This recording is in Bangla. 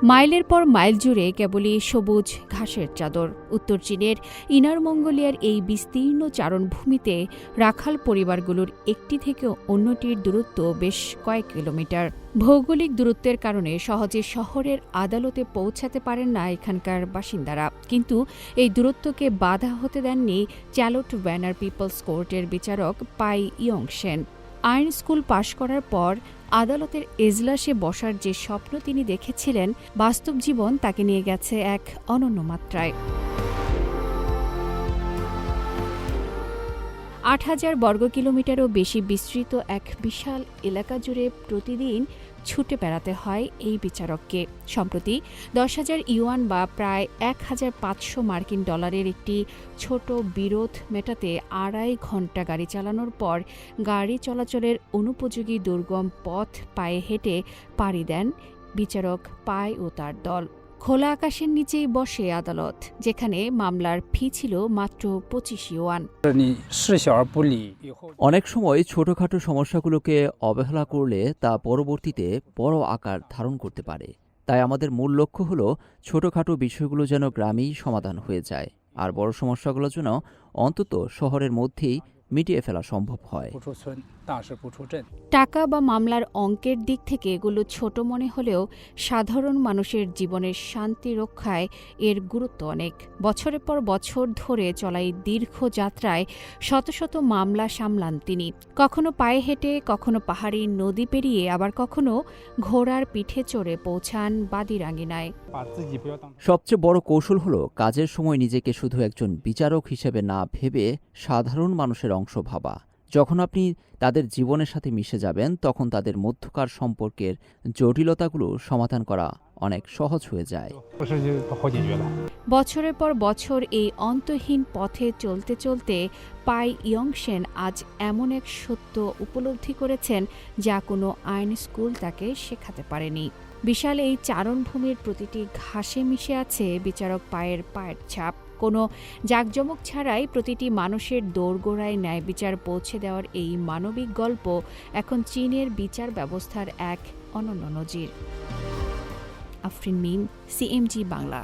মাইলের পর মাইল জুড়ে কেবলই সবুজ ঘাসের চাদর। উত্তর চীনের ইনার মঙ্গোলিয়ার এই বিস্তীর্ণ চারণভূমিতে রাখাল পরিবারগুলোর একটি থেকে অন্যটির দূরত্ব বেশ কয়েক কিলোমিটার। ভৌগোলিক দূরত্বের কারণে সহজে শহরের আদালতে পৌঁছাতে পারেন না এখানকার বাসিন্দারা, কিন্তু এই দূরত্বকে বাধা হতে দেননি চ্যালোট ব্যানার পিপলস কোর্টের বিচারক পাই ইয়ংশেন। আইন স্কুল পাশ করার পর আদালতের এজলাসে বসার যে স্বপ্ন তিনি দেখেছিলেন, বাস্তব জীবন তাকে নিয়ে গেছে এক অনন্য মাত্রায়। ৮,০০০ বর্গ কিলোমিটারও বেশি বিস্তৃত এক বিশাল এলাকা জুড়ে প্রতিদিন ছুটে বেড়াতে হয় এই বিচারককে। সম্প্রতি ১০,০০০ ইউয়ান বা প্রায় ১,৫০০ মার্কিন ডলারের একটি ছোট বিরোধ মেটাতে ২.৫ ঘণ্টা গাড়ি চালানোর পর গাড়ি চলাচলের অনুপযোগী দুর্গম পথ পায়ে হেঁটে পাড়ি দেন বিচারক পাই ও তার দল। খোলা আকাশের নিচেই বসে আদালত, যেখানে মামলার ফি ছিল মাত্র ২৫ ইউয়ান। অনেক সময় ছোটখাটো সমস্যাগুলোকে অবহেলা করলে তা পরবর্তীতে বড় আকার ধারণ করতে পারে। তাই আমাদের মূল লক্ষ্য হল ছোটখাটো বিষয়গুলো যেন গ্রামেই সমাধান হয়ে যায়, আর বড় সমস্যাগুলো যেন অন্তত শহরের মধ্যেই মিটিয়ে ফেলা সম্ভব হয়। টাকা বা মামলার অঙ্কের দিক থেকে এগুলো ছোট মনে হলেও সাধারণ মানুষের জীবনের শান্তি রক্ষায় এর গুরুত্ব অনেক। বছরের পর বছর ধরে চলা এই দীর্ঘ যাত্রায় শত শত মামলা সামলান তিনি। কখনো পায়ে হেঁটে, কখনো পাহাড়ি নদী পেরিয়ে, আবার কখনো ঘোড়ার পিঠে চড়ে পৌঁছান বাদীর আঙিনায়। সবচেয়ে বড় কৌশল হলো কাজের সময় নিজেকে শুধু একজন বিচারক হিসেবে না ভেবে সাধারণ মানুষের অংশ ভাবা। যখন আপনি তাদের জীবনের সাথে মিশে যাবেন, তখন তাদের মধ্যকার সম্পর্কের জটিলতাগুলো সমাধান করা অনেক সহজ হয়ে যায়। বছরের পর বছর এই অন্তহীন পথে চলতে চলতে পাই ইয়ংশেন আজ এমন এক সত্য উপলব্ধি করেছেন যা কোনো আইন স্কুল তাকে শেখাতে পারেনি। বিশাল এই চারণভূমির প্রতিটি ঘাসে মিশে আছে বিচারক পায়ের ছাপ। কোনো জাঁকজমক ছাড়াই প্রতিটি মানুষের দোরগোড়ায় ন্যায় বিচার পৌঁছে দেওয়ার এই মানবিক গল্প এখন চীনের বিচার ব্যবস্থার এক অনন্য নজির। আফরিন মিম, CMG বাংলা।